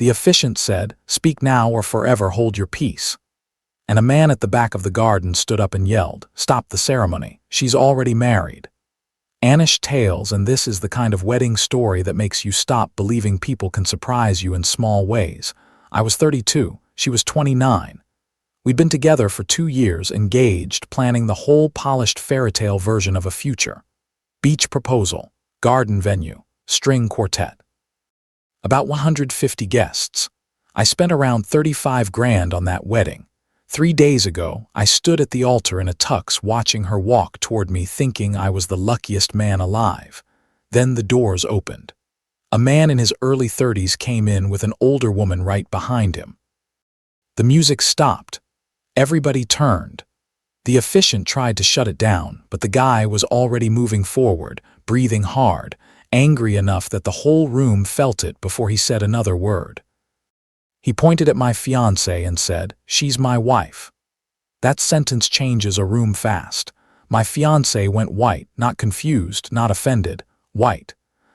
The officiant said, "Speak now or forever hold your peace." And a man at the back of the garden stood up and yelled, "Stop the ceremony. She's already married." Anish tales, and this is the kind of wedding story that makes you stop believing people can surprise you in small ways. I was 32, she was 29. We'd been together for 2 years, engaged, planning the whole polished fairytale version of a future. Beach proposal, garden venue, string quartet. About 150 guests. I spent around 35 grand on that wedding. 3 days ago, I stood at the altar in a tux watching her walk toward me thinking I was the luckiest man alive. Then the doors opened. A man in his early 30s came in with an older woman right behind him. The music stopped. Everybody turned. The officiant tried to shut it down, but the guy was already moving forward, breathing hard, angry enough that the whole room felt it before he said another word. He pointed at my fiancée and said, "She's my wife." That sentence changes a room fast. My fiancée went white, not confused, not offended, white.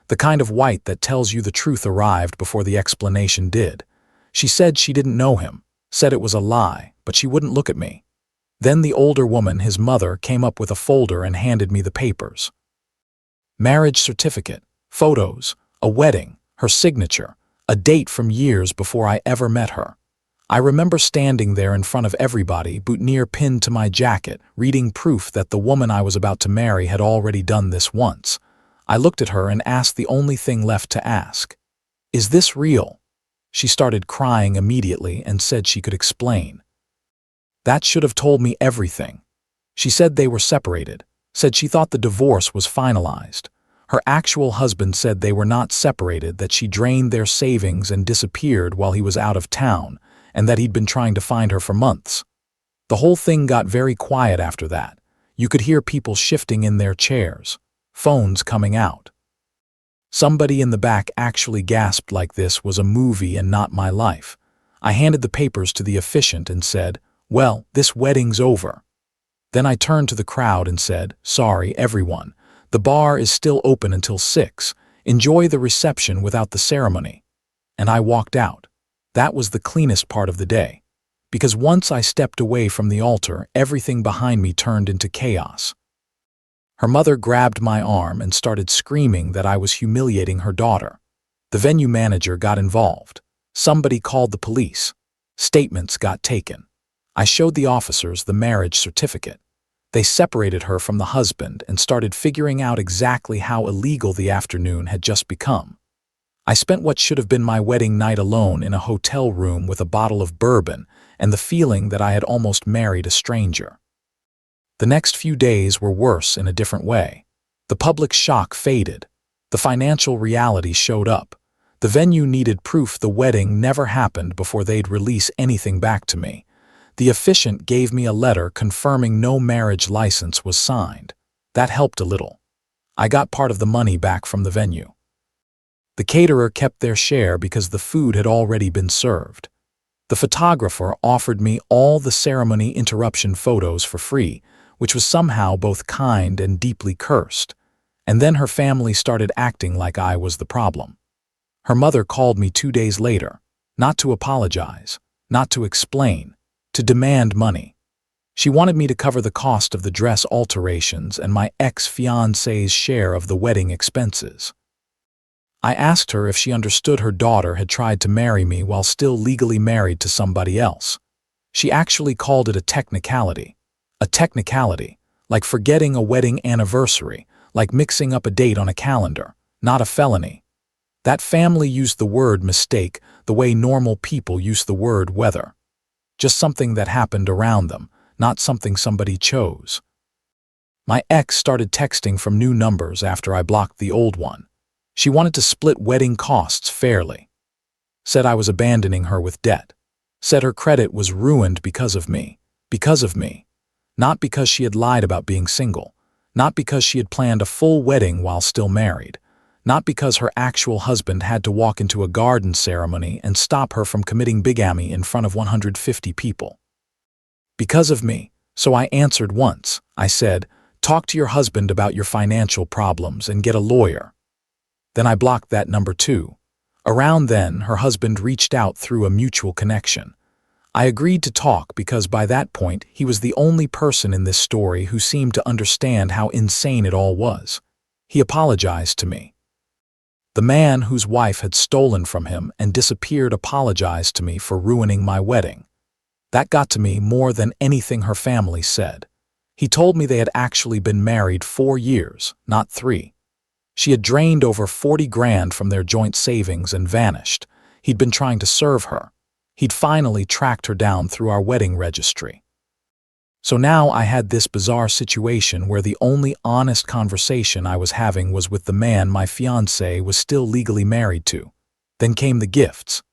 The kind of white that tells you the truth arrived before the explanation did. She said she didn't know him, said it was a lie, but she wouldn't look at me. Then the older woman, his mother, came up with a folder and handed me the papers. Marriage certificate, photos, a wedding, her signature, a date from years before I ever met her. I remember standing there in front of everybody, boutonniere pinned to my jacket, reading proof that the woman I was about to marry had already done this once. I looked at her and asked the only thing left to ask. "Is this real?" She started crying immediately and said she could explain. That should have told me everything. She said they were separated, said she thought the divorce was finalized. Her actual husband said they were not separated, that she drained their savings and disappeared while he was out of town, and that he'd been trying to find her for months. The whole thing got very quiet after that. You could hear people shifting in their chairs, phones coming out. Somebody in the back actually gasped like this was a movie and not my life. I handed the papers to the officiant and said, "Well, this wedding's over." Then I turned to the crowd and said, "Sorry, everyone. The bar is still open until 6. Enjoy the reception without the ceremony." And I walked out. That was the cleanest part of the day. Because once I stepped away from the altar, everything behind me turned into chaos. Her mother grabbed my arm and started screaming that I was humiliating her daughter. The venue manager got involved. Somebody called the police. Statements got taken. I showed the officers the marriage certificate. They separated her from the husband and started figuring out exactly how illegal the afternoon had just become. I spent what should have been my wedding night alone in a hotel room with a bottle of bourbon and the feeling that I had almost married a stranger. The next few days were worse in a different way. The public shock faded. The financial reality showed up. The venue needed proof the wedding never happened before they'd release anything back to me. The officiant gave me a letter confirming no marriage license was signed. That helped a little. I got part of the money back from the venue. The caterer kept their share because the food had already been served. The photographer offered me all the ceremony interruption photos for free, which was somehow both kind and deeply cursed. And then her family started acting like I was the problem. Her mother called me 2 days later, not to apologize, not to explain, to demand money. She wanted me to cover the cost of the dress alterations and my ex-fiancé's share of the wedding expenses. I asked her if she understood her daughter had tried to marry me while still legally married to somebody else. She actually called it a technicality. A technicality, like forgetting a wedding anniversary, like mixing up a date on a calendar, not a felony. That family used the word mistake the way normal people use the word weather. Just something that happened around them, not something somebody chose. My ex started texting from new numbers after I blocked the old one. She wanted to split wedding costs fairly. Said I was abandoning her with debt. Said her credit was ruined because of me. Because of me. Not because she had lied about being single. Not because she had planned a full wedding while still married. Not because her actual husband had to walk into a garden ceremony and stop her from committing bigamy in front of 150 people. Because of me. So I answered once. I said, "Talk to your husband about your financial problems and get a lawyer." Then I blocked that number too. Around then, her husband reached out through a mutual connection. I agreed to talk because by that point, he was the only person in this story who seemed to understand how insane it all was. He apologized to me. The man whose wife had stolen from him and disappeared apologized to me for ruining my wedding. That got to me more than anything her family said. He told me they had actually been married 4 years, not 3. She had drained over 40 grand from their joint savings and vanished. He'd been trying to serve her. He'd finally tracked her down through our wedding registry. So now I had this bizarre situation where the only honest conversation I was having was with the man my fiancée was still legally married to. Then came the gifts.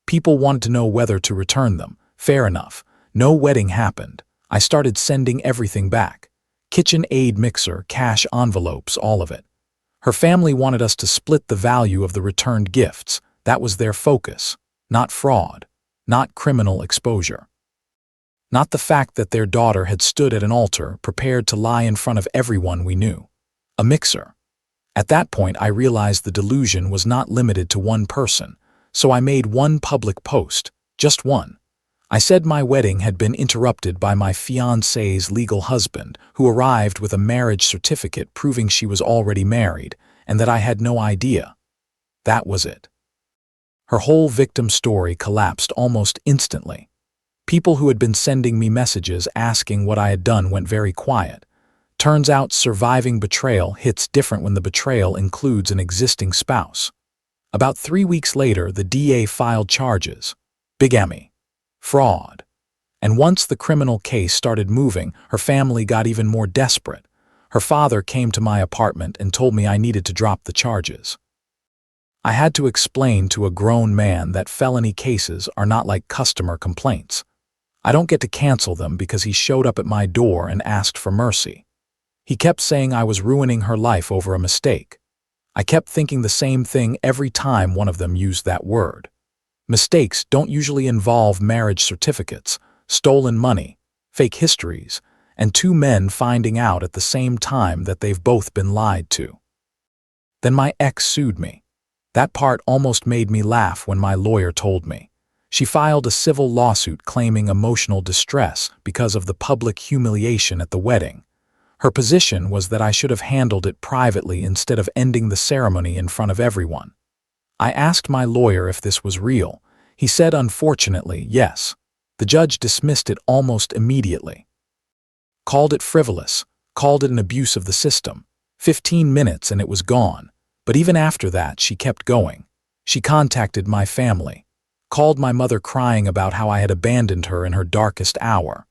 People wanted to know whether to return them. Fair enough. No wedding happened. I started sending everything back. Kitchen aid mixer, cash envelopes, all of it. Her family wanted us to split the value of the returned gifts. That was their focus. Not fraud. Not criminal exposure. Not the fact that their daughter had stood at an altar prepared to lie in front of everyone we knew. A mixer. At that point, I realized the delusion was not limited to one person, so I made one public post, just one. I said my wedding had been interrupted by my fiancée's legal husband, who arrived with a marriage certificate proving she was already married, and that I had no idea. That was it. Her whole victim story collapsed almost instantly. People who had been sending me messages asking what I had done went very quiet. Turns out surviving betrayal hits different when the betrayal includes an existing spouse. About 3 weeks later, the DA filed charges. Bigamy. Fraud. And once the criminal case started moving, her family got even more desperate. Her father came to my apartment and told me I needed to drop the charges. I had to explain to a grown man that felony cases are not like customer complaints. I don't get to cancel them because he showed up at my door and asked for mercy. He kept saying I was ruining her life over a mistake. I kept thinking the same thing every time one of them used that word. Mistakes don't usually involve marriage certificates, stolen money, fake histories, and 2 men finding out at the same time that they've both been lied to. Then my ex sued me. That part almost made me laugh when my lawyer told me. She filed a civil lawsuit claiming emotional distress because of the public humiliation at the wedding. Her position was that I should have handled it privately instead of ending the ceremony in front of everyone. I asked my lawyer if this was real. He said, unfortunately, yes. The judge dismissed it almost immediately. Called it frivolous, called it an abuse of the system. 15 minutes and it was gone. But even after that, she kept going. She contacted my family, called my mother crying about how I had abandoned her in her darkest hour.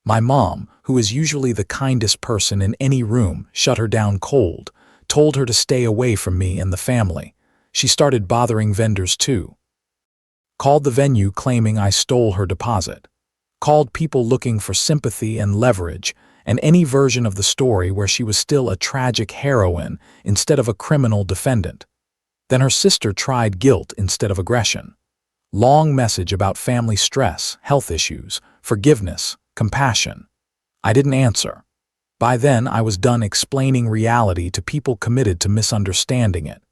My mom, who is usually the kindest person in any room, shut her down cold, told her to stay away from me and the family. She started bothering vendors too. Called the venue claiming I stole her deposit. Called people looking for sympathy and leverage, and any version of the story where she was still a tragic heroine instead of a criminal defendant. Then her sister tried guilt instead of aggression. Long message about family stress, health issues, forgiveness, compassion. I didn't answer. By then, I was done explaining reality to people committed to misunderstanding it.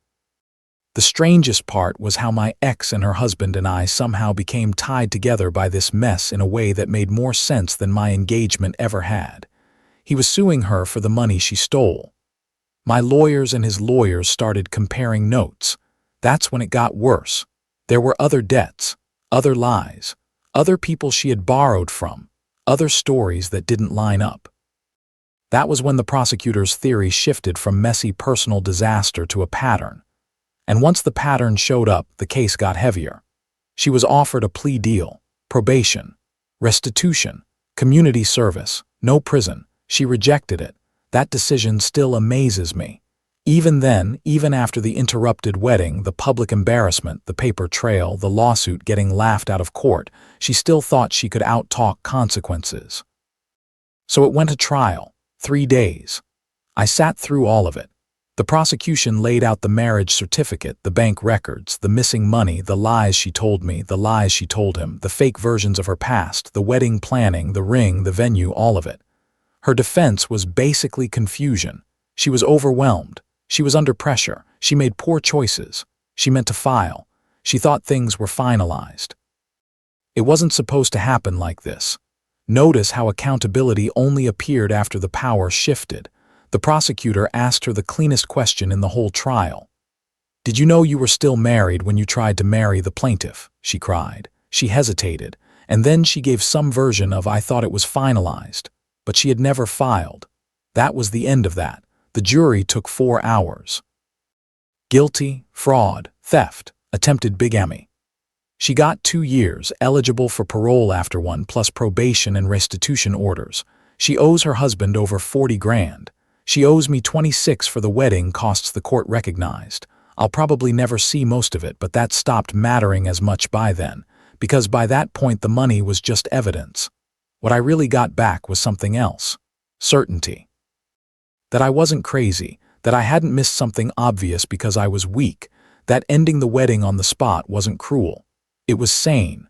The strangest part was how my ex and her husband and I somehow became tied together by this mess in a way that made more sense than my engagement ever had. He was suing her for the money she stole. My lawyers and his lawyers started comparing notes. That's when it got worse. There were other debts, other lies, other people she had borrowed from, other stories that didn't line up. That was when the prosecutor's theory shifted from messy personal disaster to a pattern. And once the pattern showed up, the case got heavier. She was offered a plea deal, probation, restitution, community service, no prison. She rejected it. That decision still amazes me. Even then, even after the interrupted wedding, the public embarrassment, the paper trail, the lawsuit getting laughed out of court, she still thought she could out-talk consequences. So it went to trial, 3 days. I sat through all of it. The prosecution laid out the marriage certificate, the bank records, the missing money, the lies she told me, the lies she told him, the fake versions of her past, the wedding planning, the ring, the venue, all of it. Her defense was basically confusion. She was overwhelmed. She was under pressure. She made poor choices. She meant to file. She thought things were finalized. It wasn't supposed to happen like this. Notice how accountability only appeared after the power shifted. The prosecutor asked her the cleanest question in the whole trial. "Did you know you were still married when you tried to marry the plaintiff?" she cried. She hesitated, and then she gave some version of "I thought it was finalized," but she had never filed. That was the end of that. The jury took 4 hours. Guilty, fraud, theft, attempted bigamy. She got 2 years, eligible for parole after one, plus probation and restitution orders. She owes her husband over 40 grand. She owes me 26 for the wedding costs the court recognized. I'll probably never see most of it, but that stopped mattering as much by then, because by that point the money was just evidence. What I really got back was something else. Certainty. That I wasn't crazy, that I hadn't missed something obvious because I was weak, that ending the wedding on the spot wasn't cruel. It was sane.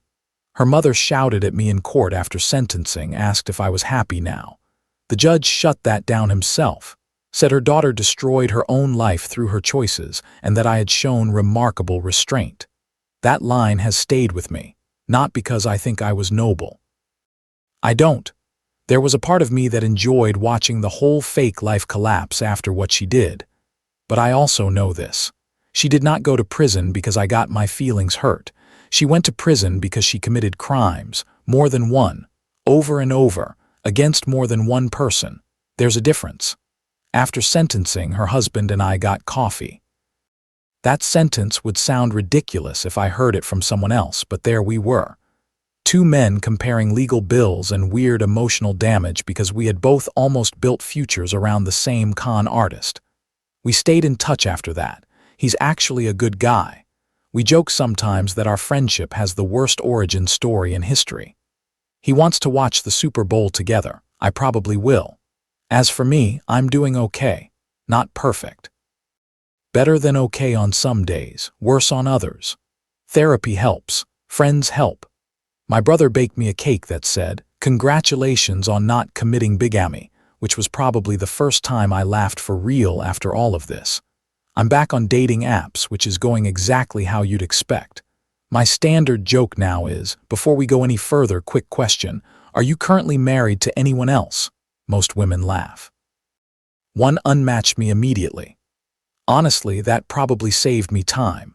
Her mother shouted at me in court after sentencing, asked if I was happy now. The judge shut that down himself, said her daughter destroyed her own life through her choices and that I had shown remarkable restraint. That line has stayed with me, not because I think I was noble. I don't. There was a part of me that enjoyed watching the whole fake life collapse after what she did. But I also know this. She did not go to prison because I got my feelings hurt. She went to prison because she committed crimes, more than one, over and over, against more than one person. There's a difference. After sentencing, her husband and I got coffee. That sentence would sound ridiculous if I heard it from someone else, but there we were. 2 men comparing legal bills and weird emotional damage because we had both almost built futures around the same con artist. We stayed in touch after that. He's actually a good guy. We joke sometimes that our friendship has the worst origin story in history. He wants to watch the Super Bowl together. I probably will. As for me, I'm doing okay. Not perfect. Better than okay on some days, worse on others. Therapy helps. Friends help. My brother baked me a cake that said, "Congratulations on not committing bigamy," which was probably the first time I laughed for real after all of this. I'm back on dating apps, which is going exactly how you'd expect. My standard joke now is, before we go any further, quick question, are you currently married to anyone else? Most women laugh. One unmatched me immediately. Honestly, that probably saved me time.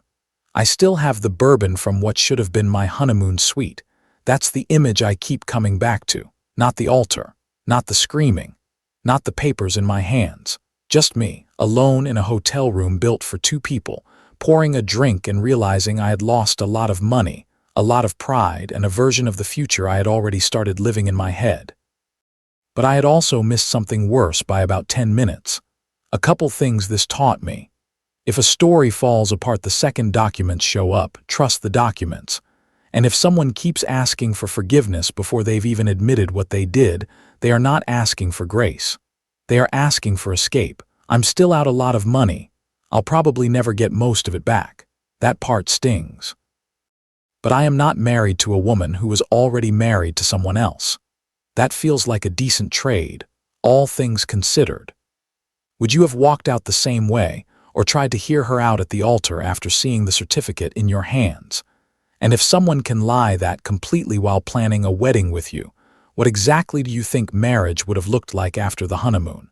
I still have the bourbon from what should have been my honeymoon suite. That's the image I keep coming back to. Not the altar, not the screaming, not the papers in my hands. Just me, alone in a hotel room built for 2 people, pouring a drink and realizing I had lost a lot of money, a lot of pride, and a version of the future I had already started living in my head. But I had also missed something worse by about 10 minutes. A couple things this taught me. If a story falls apart the second documents show up, trust the documents. And if someone keeps asking for forgiveness before they've even admitted what they did, they are not asking for grace. They are asking for escape. I'm still out a lot of money. I'll probably never get most of it back. That part stings. But I am not married to a woman who was already married to someone else. That feels like a decent trade, all things considered. Would you have walked out the same way, or tried to hear her out at the altar after seeing the certificate in your hands? And if someone can lie that completely while planning a wedding with you, what exactly do you think marriage would have looked like after the honeymoon?